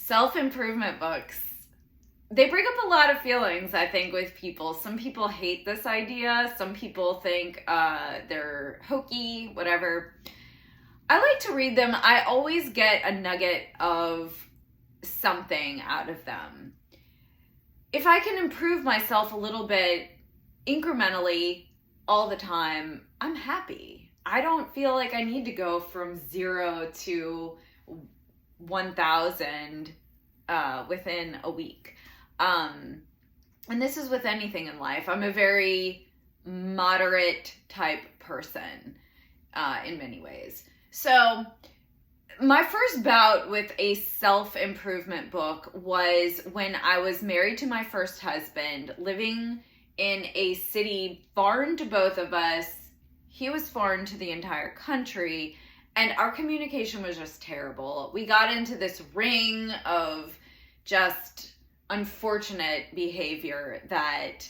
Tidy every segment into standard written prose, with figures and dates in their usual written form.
Self-improvement books, they bring up a lot of feelings, I think, with people. Some people hate this idea. Some people think they're hokey, whatever. I like to read them. I always get a nugget of something out of them. If I can improve myself a little bit incrementally all the time, I'm happy. I don't feel like I need to go from 0 to 1,000 within a week. And this is with anything in life. I'm a very moderate type person in many ways. So my first bout with a self-improvement book was when I was married to my first husband, living in a city foreign to both of us. He was foreign to the entire country, and our communication was just terrible. We got into this ring of just unfortunate behavior that,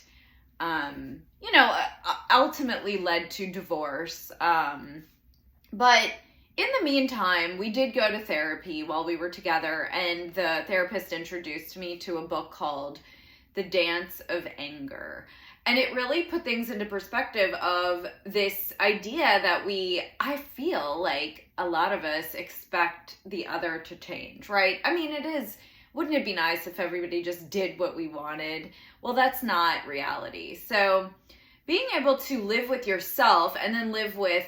ultimately led to divorce. But in the meantime, we did go to therapy while we were together, and the therapist introduced me to a book called The Dance of Anger. And it really put things into perspective of this idea that I feel like a lot of us expect the other to change, right? I mean, wouldn't it be nice if everybody just did what we wanted? Well, that's not reality. So being able to live with yourself and then live with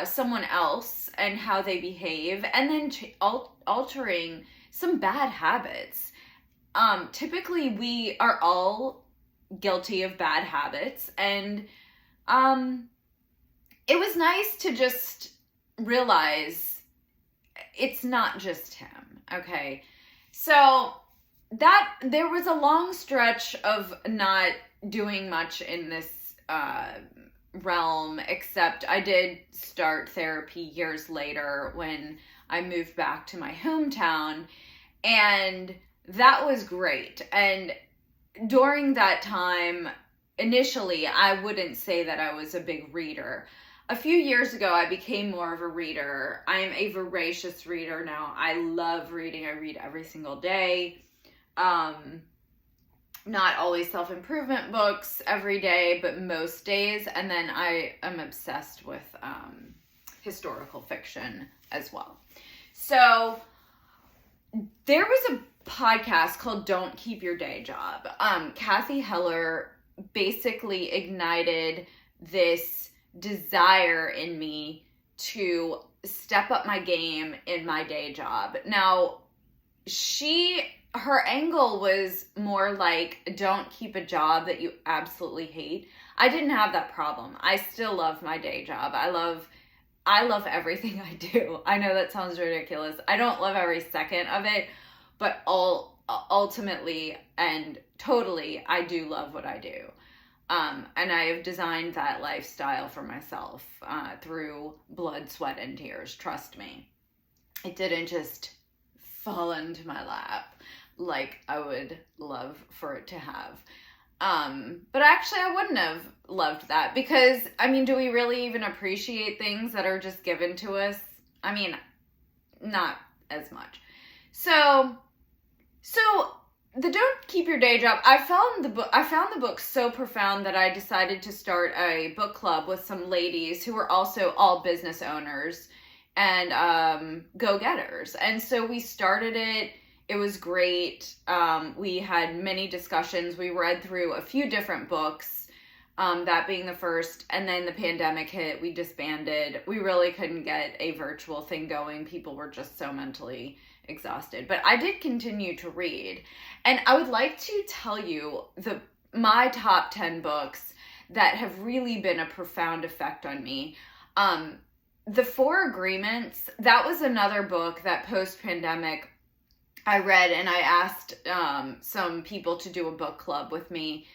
someone else and how they behave, and then altering some bad habits. Typically, we are all guilty of bad habits, and it was nice to just realize it's not just him, okay? So that there was a long stretch of not doing much in this realm, except I did start therapy years later when I moved back to my hometown, and that was great. And during that time, initially, I wouldn't say that I was a big reader. A few years ago, I became more of a reader. I am a voracious reader now. I love reading. I read every single day. Not always self-improvement books every day, but most days. And then I am obsessed with historical fiction as well. So there was a podcast called Don't Keep Your Day Job. Cathy Heller basically ignited this desire in me to step up my game in my day job. Now, her angle was more like, don't keep a job that you absolutely hate. I didn't have that problem. I still love my day job. I love everything I do. I know that sounds ridiculous. I don't love every second of it, but ultimately and totally, I do love what I do. And I have designed that lifestyle for myself through blood, sweat, and tears. Trust me. It didn't just fall into my lap like I would love for it to have. But actually I wouldn't have loved that, because, I mean, do we really even appreciate things that are just given to us? I mean, not as much. So the Don't Keep Your Day Job, I found the book so profound that I decided to start a book club with some ladies who were also all business owners and go-getters. And so we started it. It was great. We had many discussions. We read through a few different books, that being the first, and then the pandemic hit. We disbanded. We really couldn't get a virtual thing going. People were just so mentally exhausted. But I did continue to read. And I would like to tell you my top 10 books that have really been a profound effect on me. The Four Agreements, that was another book that post-pandemic I read, and I asked some people to do a book club with me.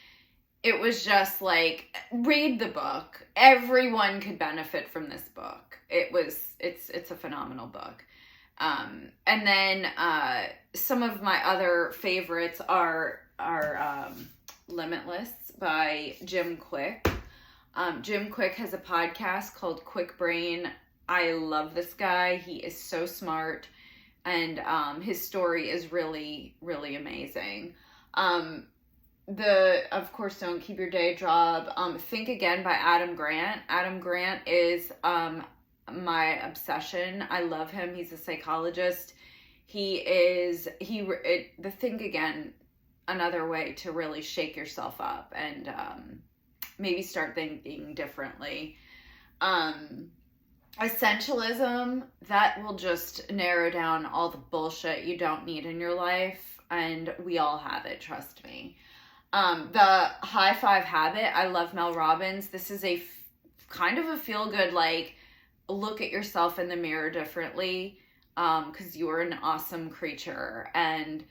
It was just like, read the book. Everyone could benefit from this book. It's a phenomenal book. And then some of my other favorites are Limitless by Jim Kwik. Jim Kwik has a podcast called Kwik Brain. I love this guy. He is so smart. and his story is really, really amazing. Of course, Don't Keep Your Day Job. Think Again by Adam Grant. Adam Grant is my obsession. I love him. He's a psychologist. The Think Again, another way to really shake yourself up and maybe start thinking differently. Essentialism, that will just narrow down all the bullshit you don't need in your life, and we all have it, trust me. The High Five Habit, I love Mel Robbins. This is a kind of a feel-good, like, look at yourself in the mirror differently, because you are an awesome creature, and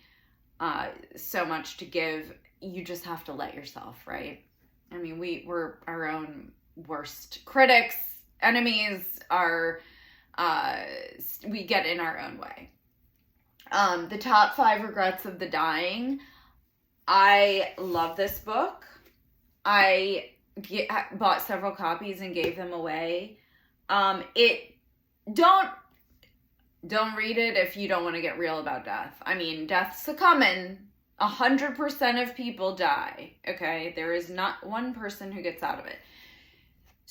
so much to give. You just have to let yourself, right? I mean, we're our own worst critics, enemies, we get in our own way. The Top 5 Regrets of the Dying. I love this book. I bought several copies and gave them away. Don't read it if you don't want to get real about death. I mean, death's a coming. 100% of people die. Okay, there is not one person who gets out of it.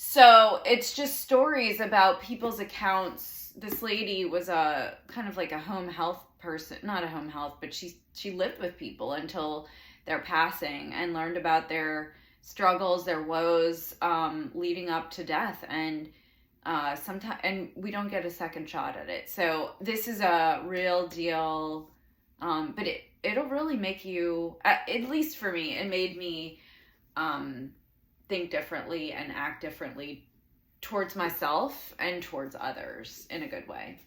So it's just stories about people's accounts. This lady was a kind of like a home health person, not a home health, but she lived with people until their passing and learned about their struggles, their woes, leading up to death. And and we don't get a second shot at it. So this is a real deal. But it'll really make you, at least for me, it made me think differently and act differently towards myself and towards others in a good way.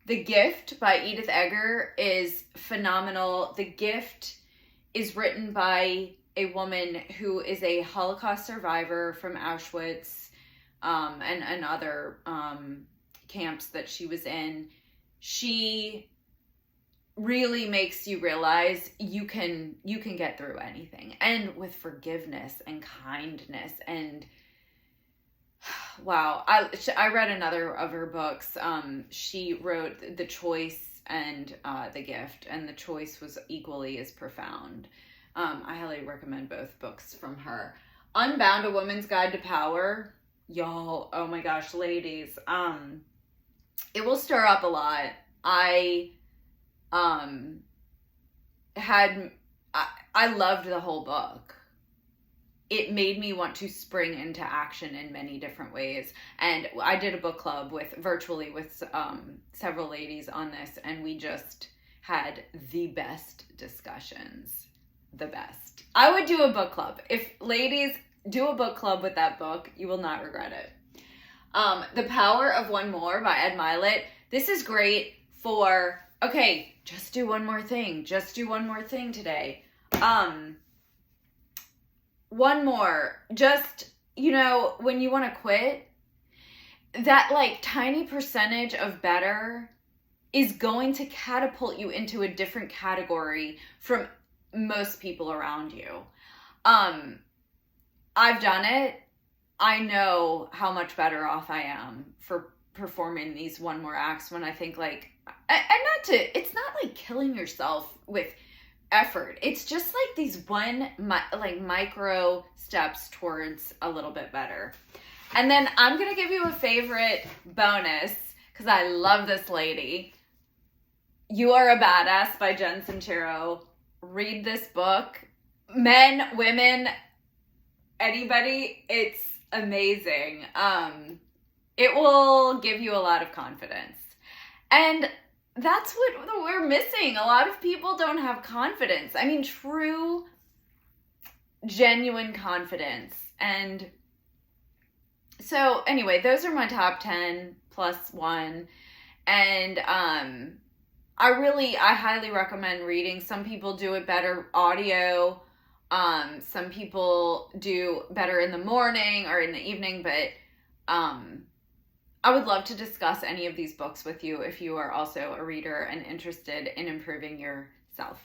The Gift by Edith Eger is phenomenal. The Gift is written by a woman who is a Holocaust survivor from Auschwitz and other camps that she was in. She really makes you realize you can get through anything, and with forgiveness and kindness. And wow, I read another of her books. She wrote The Choice and The Gift, and The Choice was equally as profound. I highly recommend both books from her. Unbound: A Woman's Guide to Power. Y'all, oh my gosh, ladies, it will stir up a lot. I loved the whole book. It made me want to spring into action in many different ways. And I did a book club virtually with several ladies on this, and we just had the best discussions. The best. I would do a book club. If ladies do a book club with that book, you will not regret it. The Power of One More by Ed Mylett. This is great for, okay, just do one more thing. Just do one more thing today. One more. Just, when you want to quit, that like tiny percentage of better is going to catapult you into a different category from most people around you. I've done it. I know how much better off I am for performing these one more acts when I think like, it's not like killing yourself with effort. It's just like these micro steps towards a little bit better. And then I'm going to give you a favorite bonus because I love this lady. You Are a Badass by Jen Sincero. Read this book. Men, women, anybody, it's amazing. It will give you a lot of confidence. And that's what we're missing. A lot of people don't have confidence. I mean, true, genuine confidence. And so anyway, those are my top 10 plus one. And I highly recommend reading. Some people do it better audio. Some people do better in the morning or in the evening, but I would love to discuss any of these books with you if you are also a reader and interested in improving yourself.